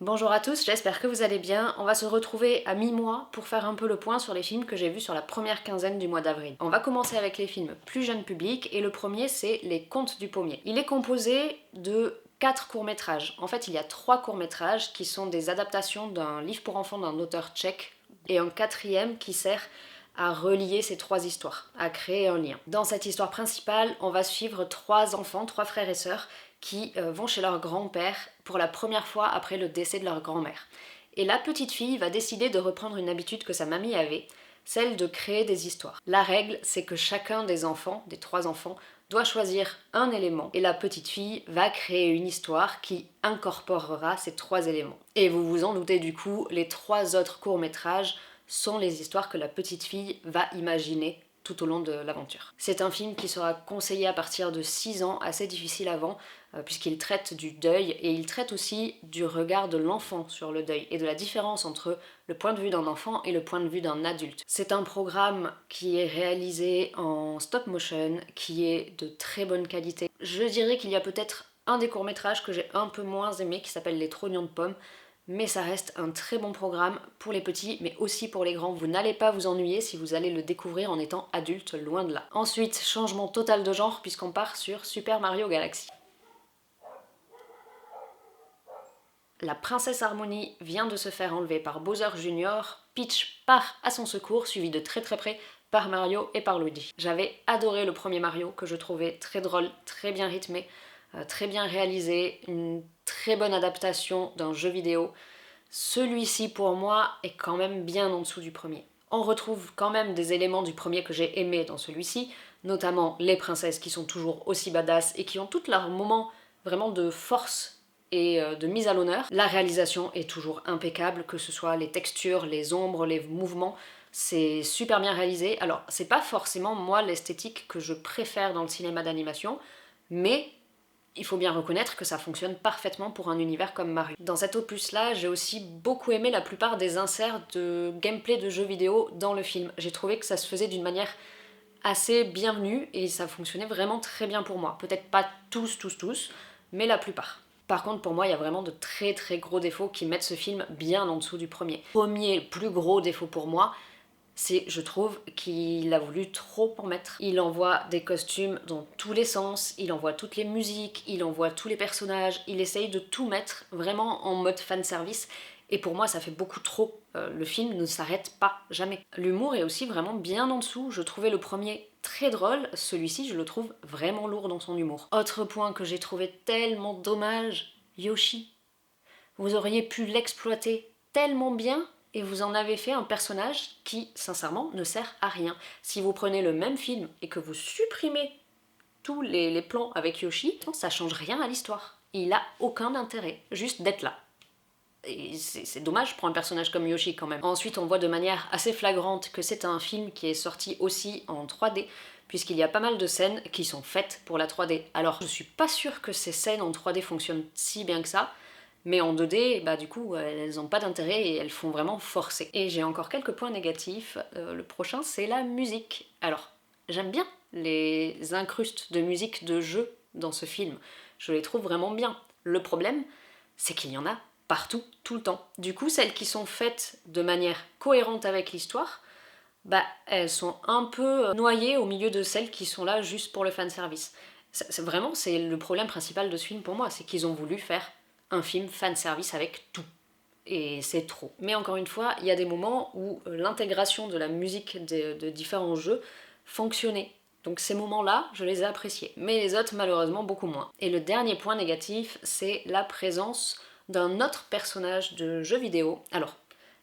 Bonjour à tous, j'espère que vous allez bien. On va se retrouver à mi-mois pour faire un peu le point sur les films que j'ai vus sur la première quinzaine du mois d'avril. On va commencer avec les films plus jeune public et le premier c'est Les Contes du Pommier. Il est composé de 4 courts-métrages. En fait, il y a 3 courts-métrages qui sont des adaptations d'un livre pour enfants d'un auteur tchèque et un quatrième qui sert à relier ces 3 histoires, à créer un lien. Dans cette histoire principale, on va suivre 3 enfants, 3 frères et sœurs, qui vont chez leur grand-père pour la première fois après le décès de leur grand-mère. Et la petite fille va décider de reprendre une habitude que sa mamie avait, celle de créer des histoires. La règle, c'est que chacun des enfants, des 3 enfants, doit choisir un élément et la petite fille va créer une histoire qui incorporera ces 3 éléments. Et vous vous en doutez du coup, les 3 autres courts-métrages sont les histoires que la petite fille va imaginer tout au long de l'aventure. C'est un film qui sera conseillé à partir de 6 ans, assez difficile avant, puisqu'il traite du deuil et il traite aussi du regard de l'enfant sur le deuil et de la différence entre le point de vue d'un enfant et le point de vue d'un adulte. C'est un programme qui est réalisé en stop motion, qui est de très bonne qualité. Je dirais qu'il y a peut-être un des courts-métrages que j'ai un peu moins aimé qui s'appelle Les Trognons de pommes, mais ça reste un très bon programme pour les petits, mais aussi pour les grands. Vous n'allez pas vous ennuyer si vous allez le découvrir en étant adulte, loin de là. Ensuite, changement total de genre puisqu'on part sur Super Mario Galaxy. La princesse Harmony vient de se faire enlever par Bowser Jr. Peach part à son secours, suivi de très près par Mario et par Luigi. J'avais adoré le premier Mario, que je trouvais très drôle, très bien rythmé, très bien réalisé, une très bonne adaptation d'un jeu vidéo. Celui-ci, pour moi, est quand même bien en dessous du premier. On retrouve quand même des éléments du premier que j'ai aimé dans celui-ci, notamment les princesses qui sont toujours aussi badass et qui ont toutes leurs moments vraiment de force et de mise à l'honneur. La réalisation est toujours impeccable, que ce soit les textures, les ombres, les mouvements, c'est super bien réalisé. Alors, c'est pas forcément moi l'esthétique que je préfère dans le cinéma d'animation, mais il faut bien reconnaître que ça fonctionne parfaitement pour un univers comme Mario. Dans cet opus-là, j'ai aussi beaucoup aimé la plupart des inserts de gameplay de jeux vidéo dans le film. J'ai trouvé que ça se faisait d'une manière assez bienvenue et ça fonctionnait vraiment très bien pour moi. Peut-être pas tous, mais la plupart. Par contre, pour moi, il y a vraiment de très gros défauts qui mettent ce film bien en dessous du premier. Premier plus gros défaut pour moi, c'est, je trouve, qu'il a voulu trop en mettre. Il envoie des costumes dans tous les sens, il envoie toutes les musiques, il envoie tous les personnages, il essaye de tout mettre vraiment en mode fanservice, et pour moi ça fait beaucoup trop. Le film ne s'arrête pas, jamais. L'humour est aussi vraiment bien en dessous, je trouvais le premier très drôle, celui-ci je le trouve vraiment lourd dans son humour. Autre point que j'ai trouvé tellement dommage, Yoshi. Vous auriez pu l'exploiter tellement bien et vous en avez fait un personnage qui, sincèrement, ne sert à rien. Si vous prenez le même film et que vous supprimez tous les plans avec Yoshi, ça change rien à l'histoire. Il a aucun intérêt, juste d'être là. Et c'est dommage pour un personnage comme Yoshi quand même. Ensuite, on voit de manière assez flagrante que c'est un film qui est sorti aussi en 3D, puisqu'il y a pas mal de scènes qui sont faites pour la 3D. Alors, je suis pas sûre que ces scènes en 3D fonctionnent si bien que ça, mais en 2D, bah du coup, elles ont pas d'intérêt et elles font vraiment forcer. Et j'ai encore quelques points négatifs. Le prochain, c'est la musique. Alors, j'aime bien les incrustes de musique de jeu dans ce film. Je les trouve vraiment bien. Le problème, c'est qu'il y en a partout, tout le temps. Du coup, celles qui sont faites de manière cohérente avec l'histoire, bah elles sont un peu noyées au milieu de celles qui sont là juste pour le fanservice. Vraiment, c'est le problème principal de ce film pour moi, c'est qu'ils ont voulu faire un film fanservice avec tout. Et c'est trop. Mais encore une fois, il y a des moments où l'intégration de la musique de différents jeux fonctionnait. Donc ces moments-là, je les ai appréciés. Mais les autres, malheureusement, beaucoup moins. Et le dernier point négatif, c'est la présence d'un autre personnage de jeu vidéo. Alors,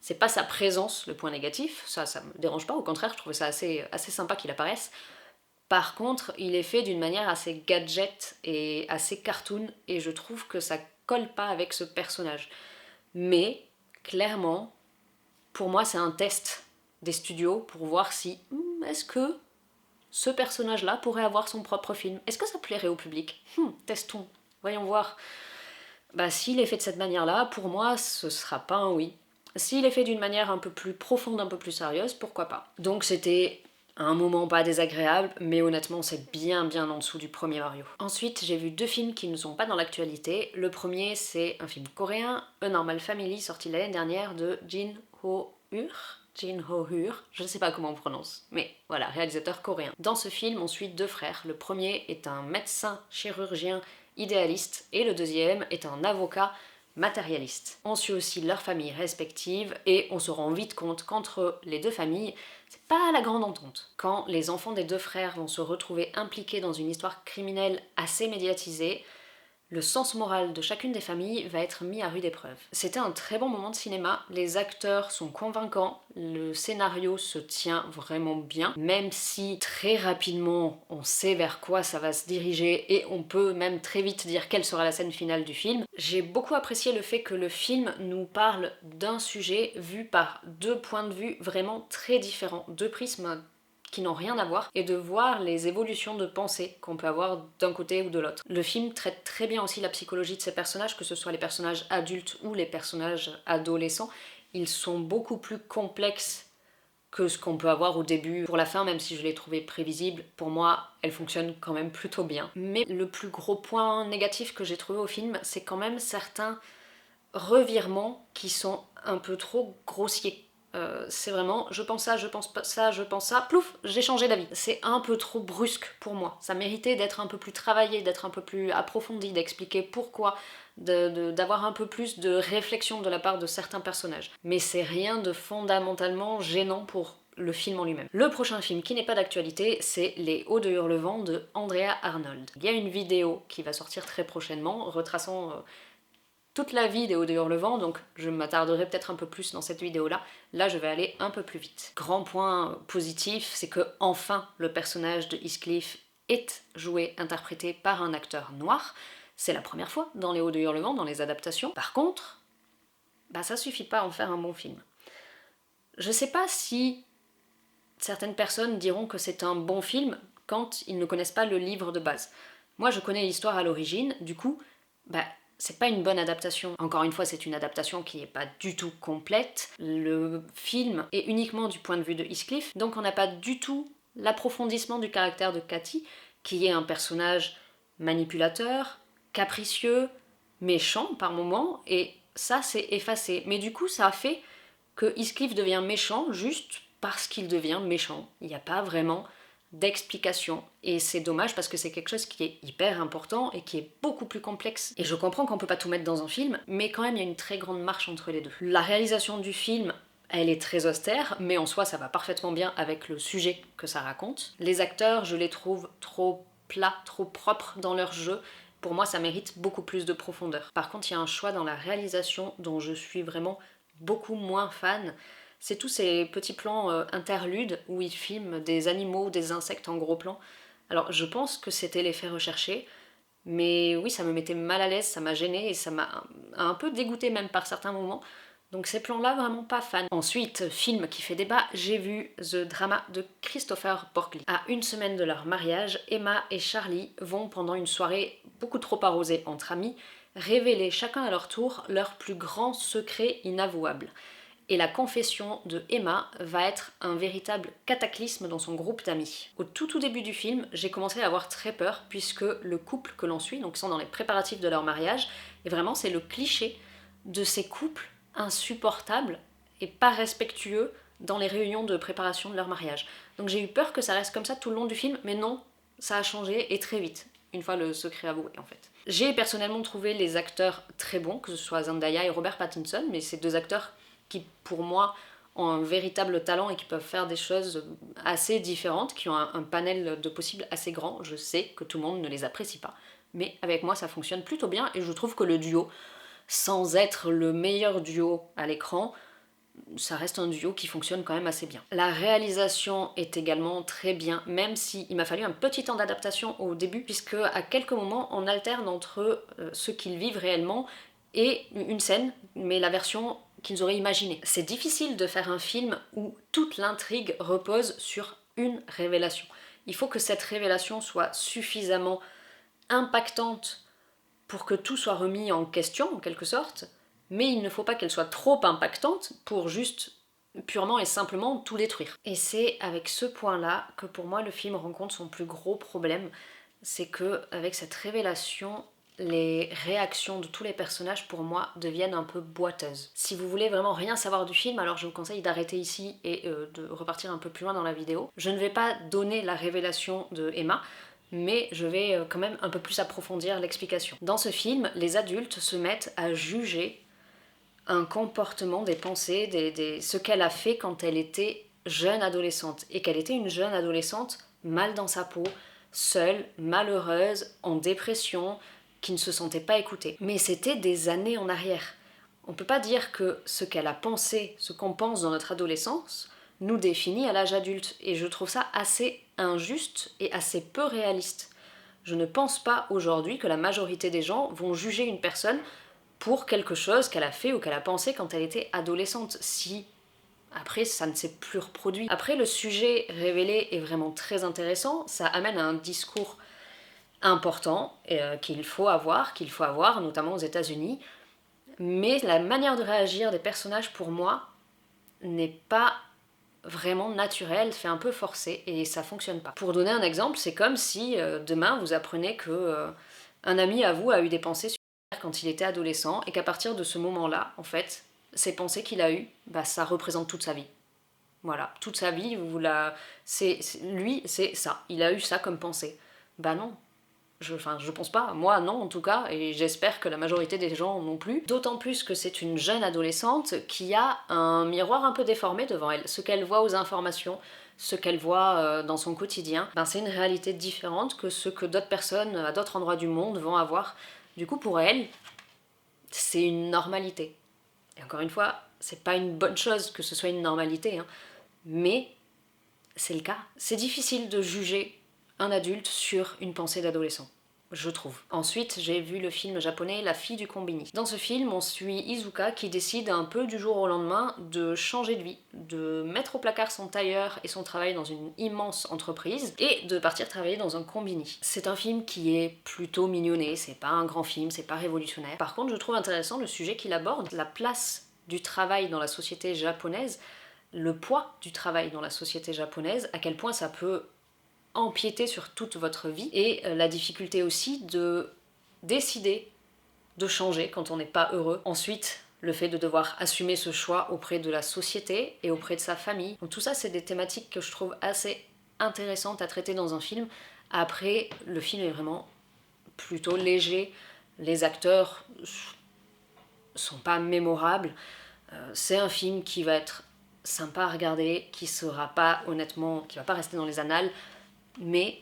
c'est pas sa présence le point négatif, ça me dérange pas, au contraire, je trouvais ça assez sympa qu'il apparaisse. Par contre, il est fait d'une manière assez gadget et assez cartoon, et je trouve que ça colle pas avec ce personnage. Mais, clairement, pour moi, c'est un test des studios pour voir si est-ce que ce personnage-là pourrait avoir son propre film. Est-ce que ça plairait au public? Testons, voyons voir. Bah, s'il est fait de cette manière-là, pour moi, ce sera pas un oui. S'il est fait d'une manière un peu plus profonde, un peu plus sérieuse, pourquoi pas. Donc c'était un moment pas désagréable, mais honnêtement c'est bien en dessous du premier Mario. Ensuite j'ai vu deux films qui ne sont pas dans l'actualité. Le premier c'est un film coréen, A Normal Family, sorti l'année dernière de Jin Ho-hur, je ne sais pas comment on prononce, mais voilà, réalisateur coréen. Dans ce film, on suit deux frères. Le premier est un médecin chirurgien idéaliste et le deuxième est un avocat matérialiste. On suit aussi leurs familles respectives et on se rend vite compte qu'entre les deux familles, c'est pas la grande entente. Quand les enfants des deux frères vont se retrouver impliqués dans une histoire criminelle assez médiatisée, le sens moral de chacune des familles va être mis à rude épreuve. C'était un très bon moment de cinéma, les acteurs sont convaincants, le scénario se tient vraiment bien, même si très rapidement on sait vers quoi ça va se diriger et on peut même très vite dire quelle sera la scène finale du film. J'ai beaucoup apprécié le fait que le film nous parle d'un sujet vu par deux points de vue vraiment très différents, deux prismes qui n'ont rien à voir, et de voir les évolutions de pensée qu'on peut avoir d'un côté ou de l'autre. Le film traite très bien aussi la psychologie de ces personnages, que ce soit les personnages adultes ou les personnages adolescents. Ils sont beaucoup plus complexes que ce qu'on peut avoir au début. Pour la fin, même si je l'ai trouvée prévisible, pour moi, elle fonctionne quand même plutôt bien. Mais le plus gros point négatif que j'ai trouvé au film, c'est quand même certains revirements qui sont un peu trop grossiers. C'est vraiment, je pense ça, je pense pas ça, je pense ça, plouf, j'ai changé d'avis. C'est un peu trop brusque pour moi. Ça méritait d'être un peu plus travaillé, d'être un peu plus approfondi, d'expliquer pourquoi, d'avoir un peu plus de réflexion de la part de certains personnages. Mais c'est rien de fondamentalement gênant pour le film en lui-même. Le prochain film qui n'est pas d'actualité, c'est Les Hauts de Hurlevent de Andrea Arnold. Il y a une vidéo qui va sortir très prochainement, retraçant toute la vie des Hauts de Hurlevent, donc je m'attarderai peut-être un peu plus dans cette vidéo-là. Là, je vais aller un peu plus vite. Grand point positif, c'est que enfin le personnage de Heathcliff est joué, interprété par un acteur noir. C'est la première fois dans Les Hauts de Hurlevent, dans les adaptations. Par contre, ça suffit pas à en faire un bon film. Je sais pas si certaines personnes diront que c'est un bon film quand ils ne connaissent pas le livre de base. Moi, je connais l'histoire à l'origine, du coup, c'est pas une bonne adaptation. Encore une fois, c'est une adaptation qui n'est pas du tout complète. Le film est uniquement du point de vue de Heathcliff, donc on n'a pas du tout l'approfondissement du caractère de Cathy, qui est un personnage manipulateur, capricieux, méchant par moments, et ça c'est effacé. Mais du coup, ça a fait que Heathcliff devient méchant juste parce qu'il devient méchant. Il n'y a pas vraiment d'explication. Et c'est dommage parce que c'est quelque chose qui est hyper important et qui est beaucoup plus complexe. Et je comprends qu'on peut pas tout mettre dans un film, mais quand même il y a une très grande marche entre les deux. La réalisation du film, elle est très austère, mais en soi ça va parfaitement bien avec le sujet que ça raconte. Les acteurs, je les trouve trop plats, trop propres dans leur jeu. Pour moi, ça mérite beaucoup plus de profondeur. Par contre, il y a un choix dans la réalisation dont je suis vraiment beaucoup moins fan. C'est tous ces petits plans interludes où ils filment des animaux, des insectes en gros plan. Alors je pense que c'était l'effet recherché, mais oui, ça me mettait mal à l'aise, ça m'a gêné et ça m'a un peu dégoûté même par certains moments. Donc ces plans-là, vraiment pas fan. Ensuite, film qui fait débat, j'ai vu The Drama de Christopher Borgli. À une semaine de leur mariage, Emma et Charlie vont, pendant une soirée beaucoup trop arrosée entre amis, révéler chacun à leur tour leur plus grand secret inavouable. Et la confession de Emma va être un véritable cataclysme dans son groupe d'amis. Au tout début du film, j'ai commencé à avoir très peur puisque le couple que l'on suit, donc ils sont dans les préparatifs de leur mariage, et vraiment c'est le cliché de ces couples insupportables et pas respectueux dans les réunions de préparation de leur mariage. Donc j'ai eu peur que ça reste comme ça tout le long du film, mais non, ça a changé et très vite, une fois le secret avoué en fait. J'ai personnellement trouvé les acteurs très bons, que ce soit Zendaya et Robert Pattinson, mais ces deux acteurs qui pour moi ont un véritable talent et qui peuvent faire des choses assez différentes, qui ont un panel de possibles assez grand. Je sais que tout le monde ne les apprécie pas, mais avec moi ça fonctionne plutôt bien et je trouve que le duo, sans être le meilleur duo à l'écran, ça reste un duo qui fonctionne quand même assez bien. La réalisation est également très bien, même s'il m'a fallu un petit temps d'adaptation au début, puisque à quelques moments on alterne entre ce qu'ils vivent réellement et une scène, mais la version qu'ils auraient imaginée. C'est difficile de faire un film où toute l'intrigue repose sur une révélation. Il faut que cette révélation soit suffisamment impactante pour que tout soit remis en question, en quelque sorte, mais il ne faut pas qu'elle soit trop impactante pour juste purement et simplement tout détruire. Et c'est avec ce point-là que pour moi le film rencontre son plus gros problème, c'est que avec cette révélation, les réactions de tous les personnages pour moi deviennent un peu boiteuses. Si vous voulez vraiment rien savoir du film, alors je vous conseille d'arrêter ici et de repartir un peu plus loin dans la vidéo. Je ne vais pas donner la révélation de Emma, mais je vais quand même un peu plus approfondir l'explication. Dans ce film, les adultes se mettent à juger un comportement, des pensées, ce qu'elle a fait quand elle était jeune adolescente, et qu'elle était une jeune adolescente mal dans sa peau, seule, malheureuse, en dépression, qui ne se sentait pas écoutée. Mais c'était des années en arrière. On peut pas dire que ce qu'elle a pensé, ce qu'on pense dans notre adolescence, nous définit à l'âge adulte, et je trouve ça assez injuste et assez peu réaliste. Je ne pense pas aujourd'hui que la majorité des gens vont juger une personne pour quelque chose qu'elle a fait ou qu'elle a pensé quand elle était adolescente, si après ça ne s'est plus reproduit. Après, le sujet révélé est vraiment très intéressant, ça amène à un discours important qu'il faut avoir notamment aux États-Unis, mais la manière de réagir des personnages pour moi n'est pas vraiment naturelle, fait un peu forcé et ça fonctionne pas. Pour donner un exemple, c'est comme si demain vous apprenez que un ami à vous a eu des pensées quand il était adolescent, et qu'à partir de ce moment-là, en fait, ces pensées qu'il a eues, bah, ça représente toute sa vie. Voilà, toute sa vie, lui, c'est ça. Il a eu ça comme pensée. Bah non. Je pense pas. Moi, non, en tout cas, et j'espère que la majorité des gens non plus. D'autant plus que c'est une jeune adolescente qui a un miroir un peu déformé devant elle. Ce qu'elle voit aux informations, ce qu'elle voit dans son quotidien, ben c'est une réalité différente que ce que d'autres personnes à d'autres endroits du monde vont avoir. Du coup, pour elle, c'est une normalité. Et encore une fois, c'est pas une bonne chose que ce soit une normalité, hein, mais c'est le cas. C'est difficile de juger un adulte sur une pensée d'adolescent, je trouve. Ensuite, j'ai vu le film japonais La fille du combini. Dans ce film, on suit Izuka qui décide un peu du jour au lendemain de changer de vie, de mettre au placard son tailleur et son travail dans une immense entreprise et de partir travailler dans un combini. C'est un film qui est plutôt mignonné, c'est pas un grand film, c'est pas révolutionnaire. Par contre, je trouve intéressant le sujet qu'il aborde, la place du travail dans la société japonaise, le poids du travail dans la société japonaise, à quel point ça peut empiéter sur toute votre vie, et la difficulté aussi de décider de changer quand on n'est pas heureux. Ensuite, le fait de devoir assumer ce choix auprès de la société et auprès de sa famille. Donc tout ça, c'est des thématiques que je trouve assez intéressantes à traiter dans un film. Après, le film est vraiment plutôt léger. Les acteurs sont pas mémorables. C'est un film qui va être sympa à regarder, qui sera pas, honnêtement, qui va pas rester dans les annales, mais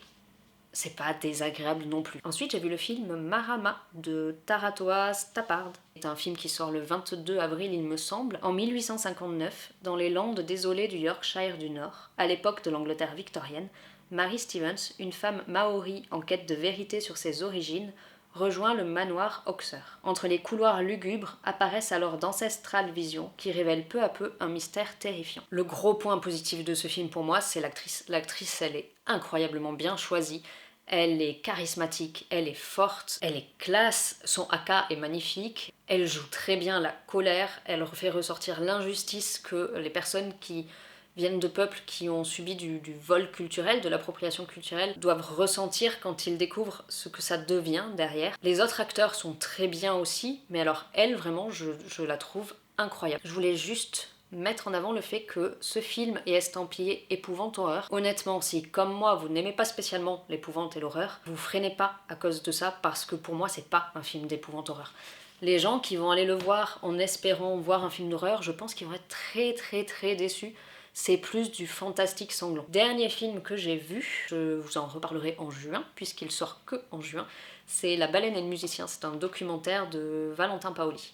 c'est pas désagréable non plus. Ensuite, j'ai vu le film Marama de Taratoas Tapard. C'est un film qui sort le 22 avril, il me semble, en 1859, dans les landes désolées du Yorkshire du Nord, à l'époque de l'Angleterre victorienne. Mary Stevens, une femme maori en quête de vérité sur ses origines, rejoint le manoir Oxer. Entre les couloirs lugubres apparaissent alors d'ancestrales visions qui révèlent peu à peu un mystère terrifiant. Le gros point positif de ce film pour moi, c'est l'actrice. L'actrice, elle est incroyablement bien choisie. Elle est charismatique, elle est forte, elle est classe, son haka est magnifique, elle joue très bien la colère, elle fait ressortir l'injustice que les personnes qui viennent de peuples qui ont subi du vol culturel, de l'appropriation culturelle, doivent ressentir quand ils découvrent ce que ça devient derrière. Les autres acteurs sont très bien aussi, mais alors elle, vraiment, je la trouve incroyable. Je voulais juste mettre en avant le fait que ce film est estampillé épouvante horreur. Honnêtement, si comme moi vous n'aimez pas spécialement l'épouvante et l'horreur, vous freinez pas à cause de ça, parce que pour moi c'est pas un film d'épouvante horreur. Les gens qui vont aller le voir en espérant voir un film d'horreur, je pense qu'ils vont être très très très déçus. C'est plus du fantastique sanglant. Dernier film que j'ai vu, je vous en reparlerai en juin, puisqu'il sort que en juin, c'est La baleine et le musicien. C'est un documentaire de Valentin Paoli.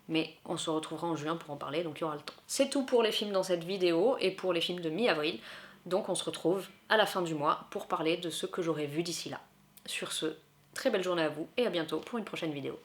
Mais on se retrouvera en juin pour en parler, donc il y aura le temps. C'est tout pour les films dans cette vidéo et pour les films de mi-avril, donc on se retrouve à la fin du mois pour parler de ce que j'aurai vu d'ici là. Sur ce, très belle journée à vous et à bientôt pour une prochaine vidéo.